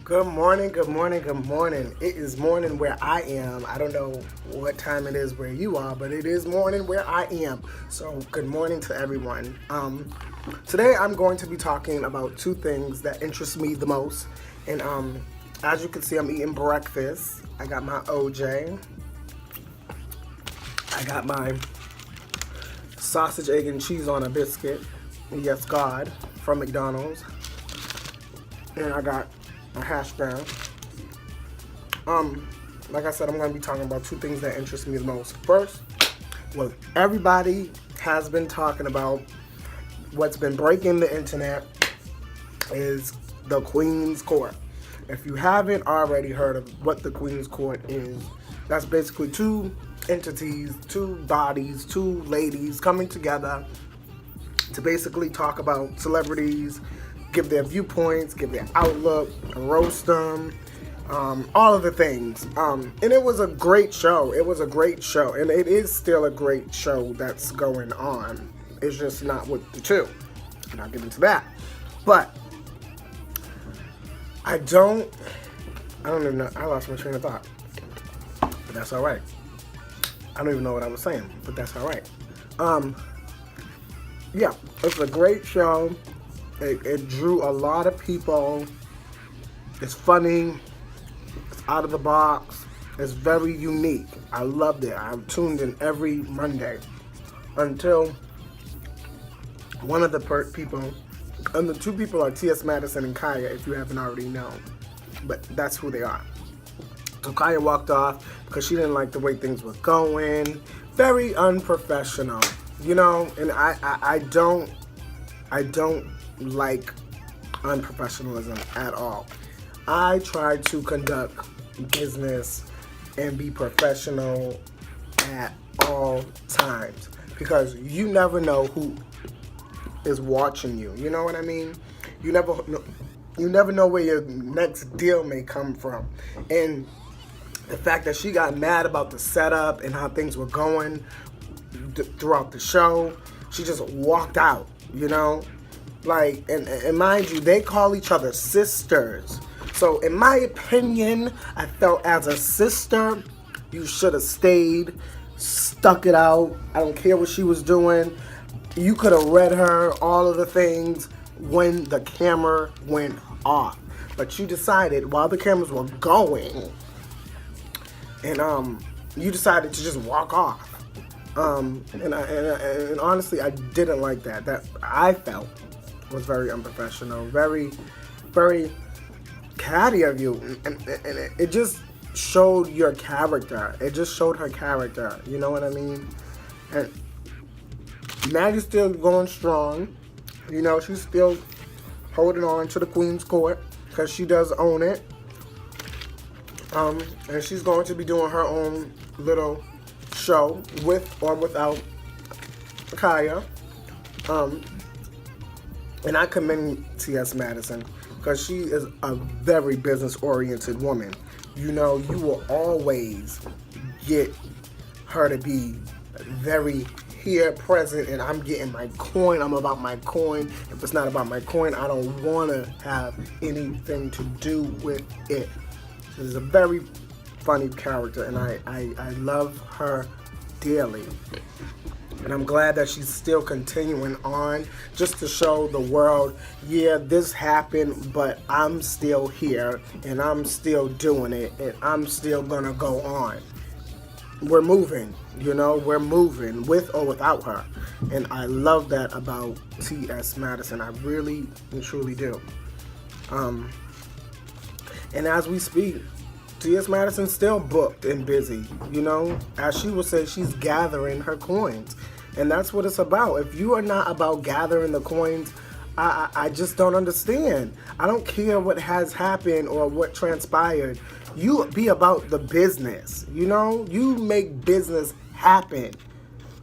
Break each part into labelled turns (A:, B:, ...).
A: Good morning, good morning, good morning. It is morning where I am. I don't know what time it is where you are, but it is morning where I am. So good morning to everyone. Today I'm going to be talking about two things that interest me the most. And as you can see, I'm eating breakfast. I got my OJ. I got my sausage, egg, and cheese on a biscuit. Yes, God, from McDonald's. And I got a hash brown. Like I said, I'm going to be talking about two things that interest me the most. First, what everybody has been talking about, what's been breaking the internet, is the Queen's Court. If you haven't already heard of what the Queen's Court is, that's basically two entities, two bodies, two ladies coming together to basically talk about celebrities, give their viewpoints, give their outlook, roast them, all of the things. And it was a great show. It was a great show. And it is still a great show that's going on. It's just not with the two. And I'll get into that. But I don't even know. I lost my train of thought. But that's all right. I don't even know what I was saying, but that's all right. Yeah, it's a great show. It drew a lot of people. It's funny. It's out of the box. It's very unique. I loved it. I'm tuned in every Monday until one of the people, and the two people are T.S. Madison and Khia, if you haven't already known. But that's who they are. So Khia walked off because she didn't like the way things were going. Very unprofessional, you know. And I don't like unprofessionalism at all. I try to conduct business and be professional at all times because you never know who is watching you. You know what I mean? You never know where your next deal may come from. And the fact that she got mad about the setup and how things were going throughout the show, she just walked out, you know? Like, and mind you, they call each other sisters. So in my opinion, I felt as a sister, you should have stayed, stuck it out. I don't care what she was doing. You could have read her all of the things when the camera went off. But you decided while the cameras were going, and you decided to just walk off. And honestly, I didn't like that. That I felt was very unprofessional, very, very catty of you, and it just showed your character. It just showed her character. You know what I mean? And Maggie's still going strong. You know, she's still holding on to the Queen's Court because she does own it. And she's going to be doing her own little show with or without Khia. And I commend T.S. Madison because she is a very business-oriented woman. You know, you will always get her to be very here, present, and I'm getting my coin. I'm about my coin. If it's not about my coin, I don't want to have anything to do with it. She's a very funny character, and I love her dearly. And I'm glad that she's still continuing on just to show the world, yeah, this happened, but I'm still here, and I'm still doing it, and I'm still gonna go on. We're moving, you know, we're moving with or without her. And I love that about T.S. Madison. I really and truly do. And as we speak, T.S. Madison's still booked and busy, you know. As she would say, she's gathering her coins. And that's what it's about. If you are not about gathering the coins, I just don't understand. I don't care what has happened or what transpired. You be about the business, you know. You make business happen.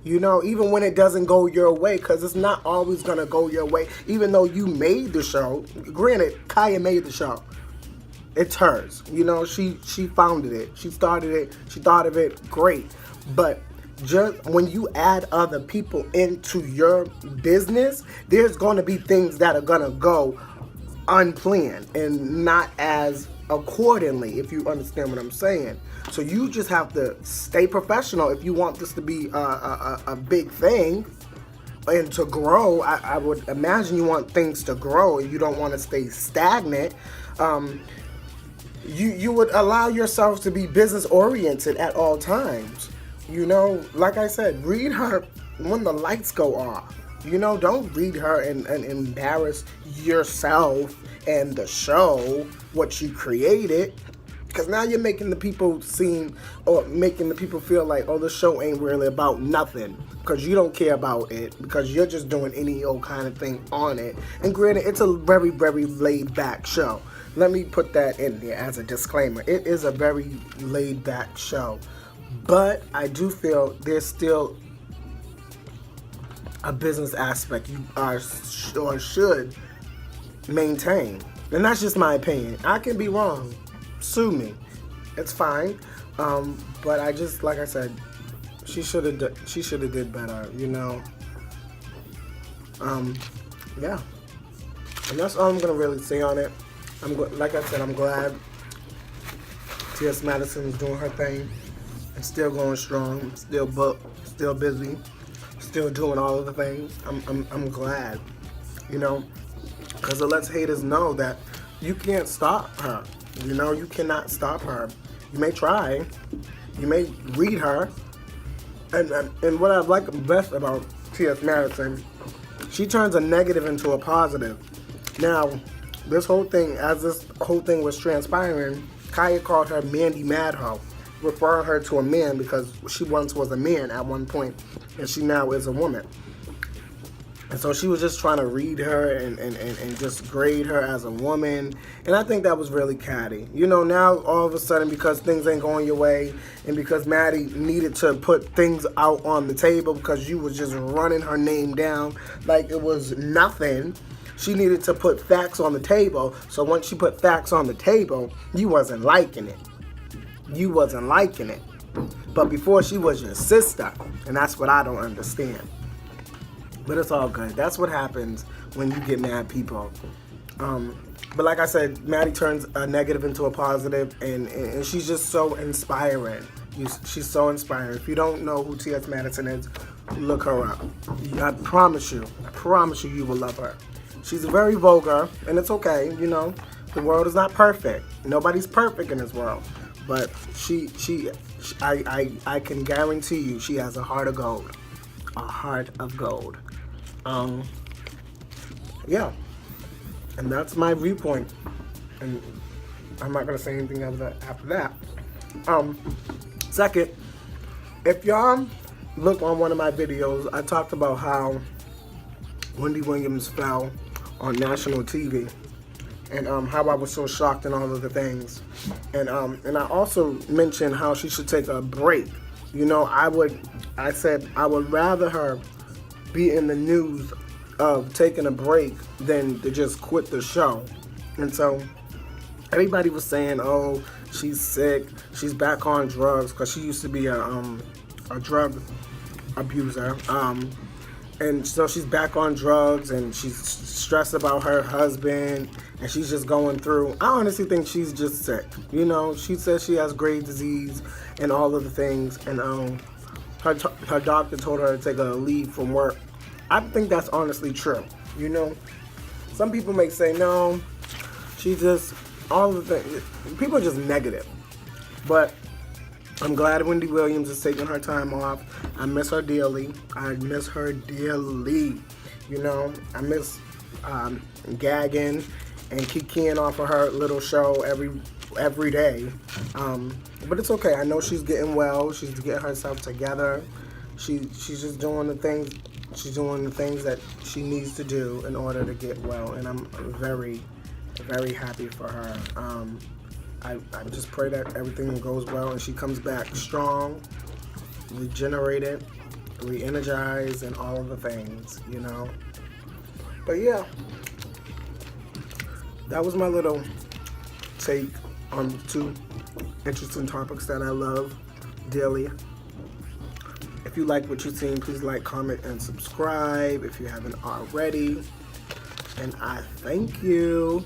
A: You know, even when it doesn't go your way, because it's not always going to go your way. Even though you made the show. Granted, Khia made the show. It's hers. You know, she founded it. She started it. She thought of it. Great. But just when you add other people into your business, there's going to be things that are going to go unplanned and not as accordingly, if you understand what I'm saying. So you just have to stay professional if you want this to be a big thing and to grow. I would imagine you want things to grow and you don't want to stay stagnant. You would allow yourself to be business oriented at all times. You know, like I said, read her when the lights go off. You know, don't read her and embarrass yourself and the show, what you created. Because now you're making the people seem, or making the people feel like, oh, the show ain't really about nothing. Because you don't care about it. Because you're just doing any old kind of thing on it. And granted, it's a very, very laid back show. Let me put that in there as a disclaimer. It is a very laid back show. But I do feel there's still a business aspect you are or should maintain. And that's just my opinion. I can be wrong. Sue me. It's fine. But I just, like I said, she should have did better, you know. Yeah. And that's all I'm gonna really say on it. Like I said, I'm glad T.S. Madison is doing her thing and still going strong, still booked, still busy, still doing all of the things. I'm glad, you know, because it lets haters know that you can't stop her. You know, you cannot stop her. You may try, you may read her, and what I like best about T.S. Madison, she turns a negative into a positive. Now, this whole thing was transpiring, Khia called her Mandy Madho, referring her to a man because she once was a man at one point, and she now is a woman. And so she was just trying to read her and just grade her as a woman. And I think that was really catty. You know, now all of a sudden, because things ain't going your way, and because Maddie needed to put things out on the table because you was just running her name down like it was nothing, she needed to put facts on the table. So once she put facts on the table, you wasn't liking it. You wasn't liking it. But before, she was your sister. And that's what I don't understand. But it's all good. That's what happens when you get mad people. But like I said, Maddie turns a negative into a positive, and she's just so inspiring. She's so inspiring. If you don't know who T.S. Madison is, look her up. I promise you, you will love her. She's very vulgar, and it's okay, you know. The world is not perfect. Nobody's perfect in this world. But I can guarantee you she has a heart of gold. A heart of gold. Yeah. And that's my viewpoint. And I'm not going to say anything after that. Second, if y'all look on one of my videos, I talked about how Wendy Williams fell on national TV. And how I was so shocked and all of the things. And I also mentioned how she should take a break. You know, I said I would rather her be in the news of taking a break than to just quit the show. And so everybody was saying, oh, she's sick, she's back on drugs, because she used to be a drug abuser. And so she's back on drugs, and she's stressed about her husband, and she's just going through. I honestly think she's just sick. You know, she says she has Graves' disease and all of the things, and her doctor told her to take a leave from work. I think that's honestly true. You know, some people may say, no, she just, all of the things. People are just negative. But I'm glad Wendy Williams is taking her time off. I miss her dearly. You know, I miss gagging and kikiing off of her little show every day. But it's okay. I know she's getting well. She's getting herself together. She's just doing the things. She's doing the things that she needs to do in order to get well. And I'm very, very happy for her. I just pray that everything goes well and she comes back strong, regenerated, re-energized, and all of the things, you know. But yeah, that was my little take on two interesting topics that I love dearly. If you like what you've seen, please like, comment, and subscribe if you haven't already. And I thank you.